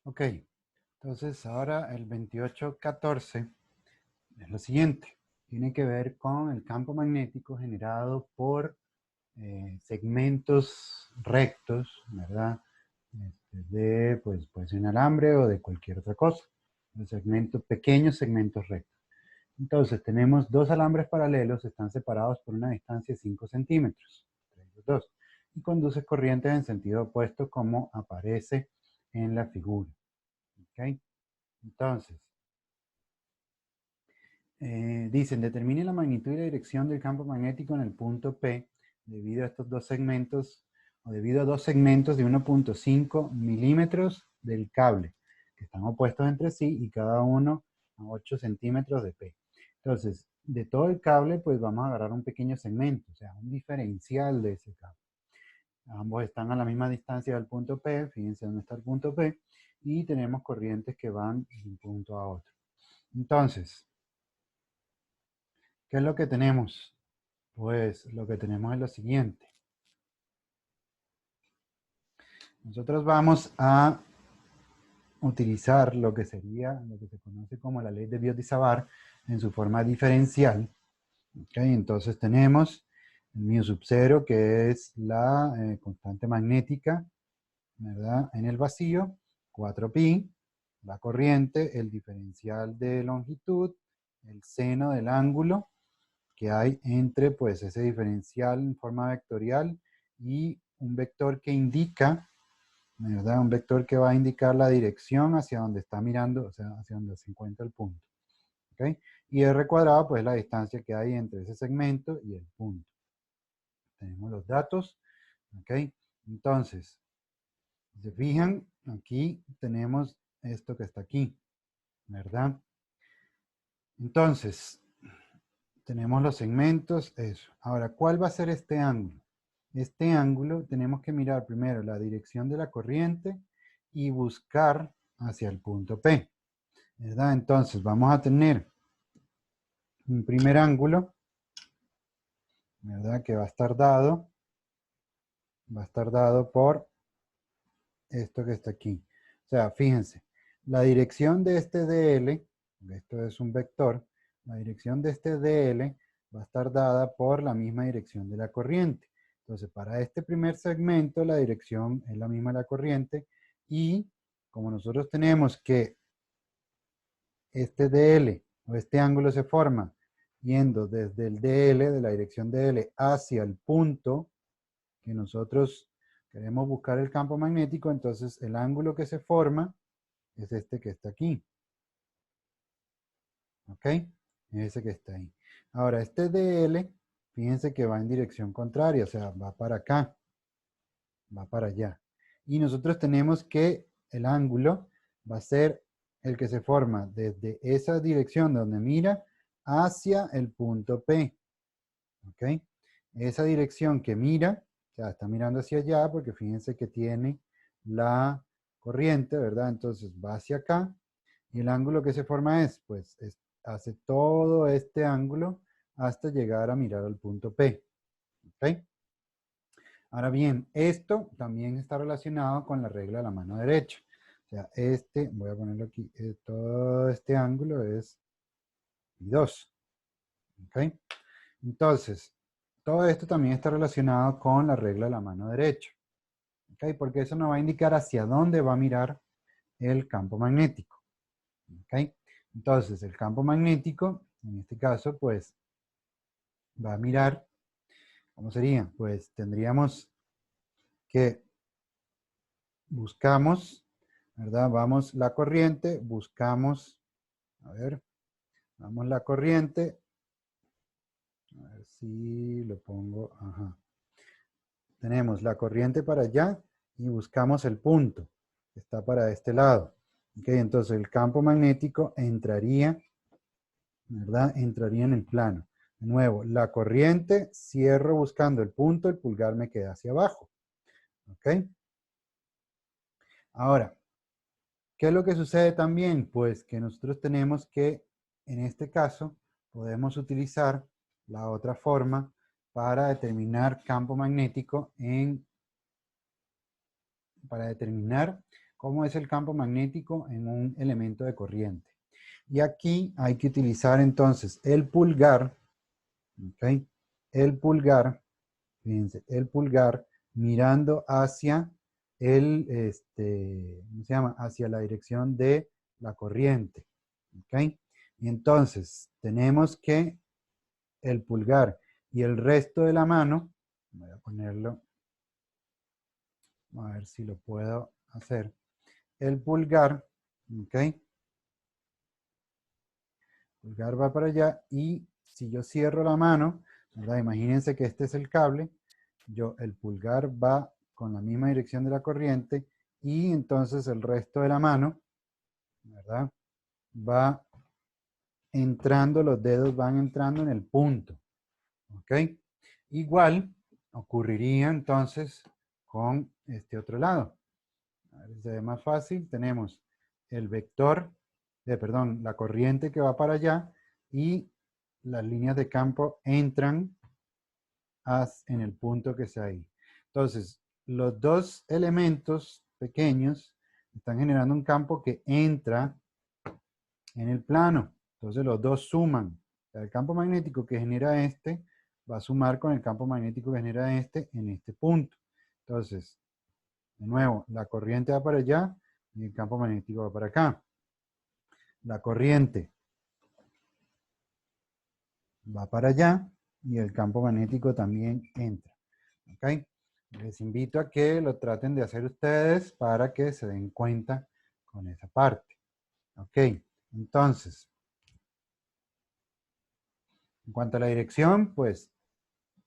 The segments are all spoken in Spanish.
Ok, entonces ahora el 2814 es lo siguiente. Tiene que ver con el campo magnético generado por segmentos rectos, ¿verdad? Pues puede ser un alambre o de cualquier otra cosa. De segmentos, pequeños segmentos rectos. Entonces tenemos dos alambres paralelos, están separados por una distancia de 5 centímetros, entre ellos dos, y conduce corrientes en sentido opuesto como aparece en la figura. ¿Ok? Entonces, dicen, determine la magnitud y la dirección del campo magnético en el punto P debido a estos dos segmentos, o debido a dos segmentos de 1,5 milímetros del cable, que están opuestos entre sí y cada uno a 8 centímetros de P. Entonces, de todo el cable, pues vamos a agarrar un pequeño segmento, o sea, un diferencial de ese cable. Ambos están a la misma distancia del punto P, fíjense dónde está el punto P, y tenemos corrientes que van de un punto a otro. Entonces, ¿qué es lo que tenemos? Pues lo que tenemos es lo siguiente. Nosotros vamos a utilizar lo que sería, lo que se conoce como la ley de Biot-Savart en su forma diferencial. ¿Okay? Entonces tenemos el mu sub 0, que es la constante magnética, ¿verdad? En el vacío, 4pi, la corriente, el diferencial de longitud, el seno del ángulo que hay entre pues ese diferencial en forma vectorial y un vector que indica, ¿verdad? Un vector que va a indicar la dirección hacia donde está mirando, o sea, hacia donde se encuentra el punto. ¿Ok? Y R cuadrado, pues la distancia que hay entre ese segmento y el punto. Tenemos los datos. ¿Ok? Entonces, si se fijan, aquí tenemos esto que está aquí, ¿verdad? Entonces, tenemos los segmentos, eso. Ahora, ¿cuál va a ser este ángulo? Este ángulo tenemos que mirar primero la dirección de la corriente y buscar hacia el punto P, ¿verdad? Entonces, vamos a tener un primer ángulo, ¿verdad? Que va a estar dado por esto que está aquí. O sea, fíjense, la dirección de este DL, esto es un vector, la dirección de este DL va a estar dada por la misma dirección de la corriente. Entonces, para este primer segmento, la dirección es la misma de la corriente y como nosotros tenemos que este DL o este ángulo se forma yendo desde el DL, de la dirección DL, hacia el punto que nosotros queremos buscar el campo magnético, entonces el ángulo que se forma es este que está aquí. ¿Ok? Ese que está ahí. Ahora, este DL, fíjense que va en dirección contraria, o sea, va para acá, va para allá. Y nosotros tenemos que el ángulo va a ser el que se forma desde esa dirección donde mira hacia el punto P. ¿Ok? Esa dirección que mira, o sea, está mirando hacia allá porque fíjense que tiene la corriente, ¿verdad? Entonces va hacia acá y el ángulo que se forma es, pues, hace todo este ángulo hasta llegar a mirar al punto P. ¿Ok? Ahora bien, esto también está relacionado con la regla de la mano derecha. O sea, voy a ponerlo aquí, todo este ángulo es pi2. ¿Ok? Entonces, todo esto también está relacionado con la regla de la mano derecha. ¿Ok? Porque eso nos va a indicar hacia dónde va a mirar el campo magnético. ¿Ok? Entonces, el campo magnético, en este caso, pues, va a mirar, ¿cómo sería? Pues tendríamos que buscamos, ¿verdad? Vamos la corriente, buscamos, a ver, vamos la corriente, a ver si lo pongo, ajá. Tenemos la corriente para allá y buscamos el punto que está para este lado. ¿Ok? Entonces el campo magnético entraría, ¿verdad? Entraría en el plano. De nuevo, la corriente, cierro buscando el punto, el pulgar me queda hacia abajo. ¿Ok? Ahora, ¿qué es lo que sucede también? Pues que nosotros tenemos que, en este caso, podemos utilizar la otra forma para determinar campo magnético para determinar cómo es el campo magnético en un elemento de corriente. Y aquí hay que utilizar entonces el pulgar, ¿ok? El pulgar, fíjense, el pulgar mirando hacia ¿cómo se llama? Hacia la dirección de la corriente, ¿ok? Y entonces tenemos que el pulgar y el resto de la mano, voy a ponerlo, a ver si lo puedo hacer. El pulgar, ¿ok? Pulgar va para allá y si yo cierro la mano, ¿verdad? Imagínense que este es el cable, el pulgar va con la misma dirección de la corriente y entonces el resto de la mano, ¿verdad? Va entrando, los dedos van entrando en el punto, ¿ok? Igual ocurriría entonces con este otro lado. A ver si se ve más fácil. Tenemos el vector, perdón, la corriente que va para allá y las líneas de campo entran en el punto que está ahí. Entonces, los dos elementos pequeños están generando un campo que entra en el plano. Entonces, los dos suman. El campo magnético que genera este va a sumar con el campo magnético que genera este en este punto. Entonces, de nuevo, la corriente va para allá y el campo magnético va para acá. La corriente va para allá y el campo magnético también entra. ¿Ok? Les invito a que lo traten de hacer ustedes para que se den cuenta con esa parte. ¿Ok? Entonces, en cuanto a la dirección, pues,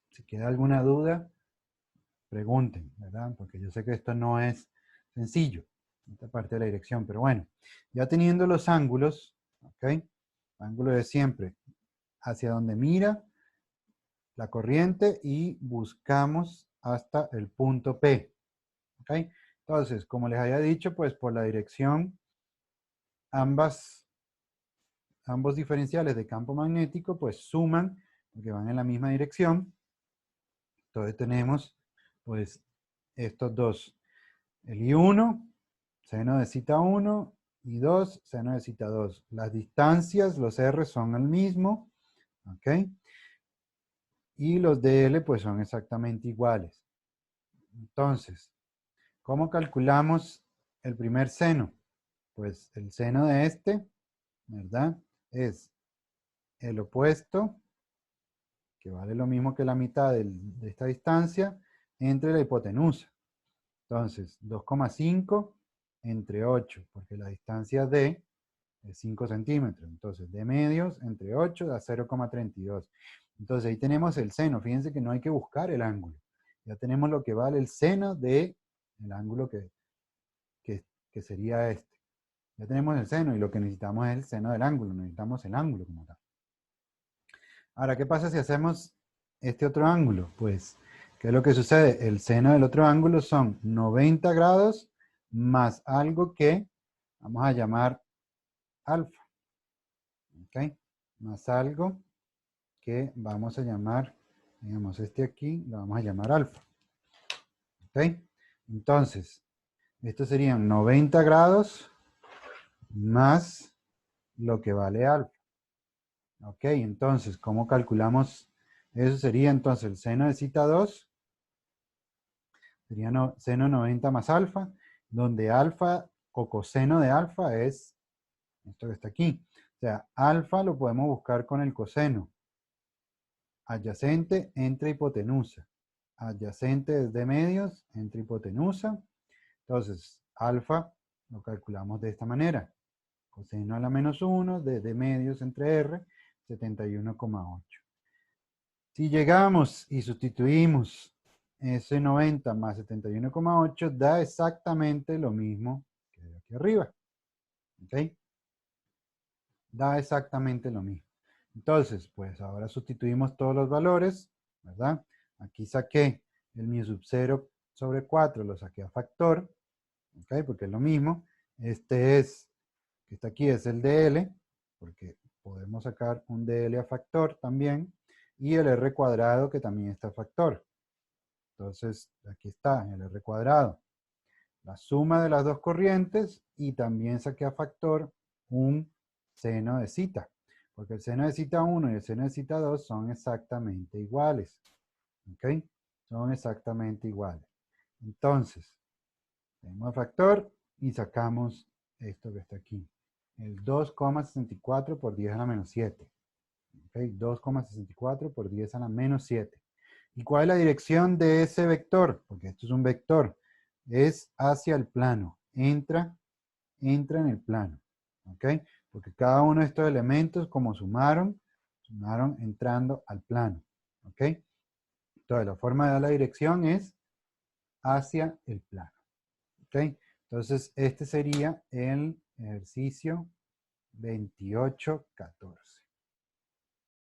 si queda alguna duda, pregunten, ¿verdad? Porque yo sé que esto no es sencillo, esta parte de la dirección, pero bueno, ya teniendo los ángulos, ¿ok? Ángulo de siempre hacia donde mira la corriente y buscamos hasta el punto P, ¿ok? Entonces, como les había dicho, pues por la dirección, ambos diferenciales de campo magnético, pues suman, porque van en la misma dirección. Entonces tenemos, pues, estos dos. El I1, seno de cita 1, y 2, seno de cita 2. Las distancias, los R son el mismo, ¿ok? Y los DL pues son exactamente iguales. Entonces, ¿cómo calculamos el primer seno? Pues el seno de este, ¿verdad? Es el opuesto, que vale lo mismo que la mitad de esta distancia, entre la hipotenusa. Entonces, 2,5 entre 8, porque la distancia D es 5 centímetros. Entonces, D medios entre 8 da 0,32. Entonces, ahí tenemos el seno. Fíjense que no hay que buscar el ángulo. Ya tenemos lo que vale el seno del ángulo que sería este. Ya tenemos el seno y lo que necesitamos es el seno del ángulo. Necesitamos el ángulo como tal. Ahora, ¿qué pasa si hacemos este otro ángulo? Pues, ¿qué es lo que sucede? El seno del otro ángulo son 90 grados más algo que vamos a llamar alfa. ¿Ok? Más algo que vamos a llamar, digamos, este aquí, lo vamos a llamar alfa. ¿Ok? Entonces, esto serían 90 grados más lo que vale alfa. ¿Ok? Entonces, ¿cómo calculamos? Eso sería entonces el seno de cita 2, sería seno 90 más alfa, donde alfa o coseno de alfa es esto que está aquí. O sea, alfa lo podemos buscar con el coseno. Adyacente entre hipotenusa. Adyacente es de medios entre hipotenusa. Entonces, alfa lo calculamos de esta manera. Coseno a la menos 1 de medios entre R, 71,8. Si llegamos y sustituimos ese 90 más 71,8, da exactamente lo mismo que de aquí arriba. ¿Ok? Da exactamente lo mismo. Entonces, pues ahora sustituimos todos los valores, ¿verdad? Aquí saqué el mu sub 0 sobre 4, lo saqué a factor, ¿ok? Porque es lo mismo. Este es, que está aquí es el dl, porque podemos sacar un dl a factor también, y el r cuadrado que también está a factor. Entonces, aquí está el r cuadrado. la suma de las dos corrientes y también saqué a factor un seno de cita, porque el seno de cita 1 y el seno de cita 2 son exactamente iguales. ¿Ok? Son exactamente iguales. Entonces, tenemos el factor y sacamos esto que está aquí. El 2,64 por 10 a la menos 7. ¿Ok? 2,64 por 10 a la menos 7. ¿Y cuál es la dirección de ese vector? Porque esto es un vector. Es hacia el plano. Entra en el plano. ¿Ok? Porque cada uno de estos elementos, como sumaron entrando al plano. ¿Ok? Entonces, la forma de dar la dirección es hacia el plano. ¿Ok? Entonces, este sería el ejercicio 28.14.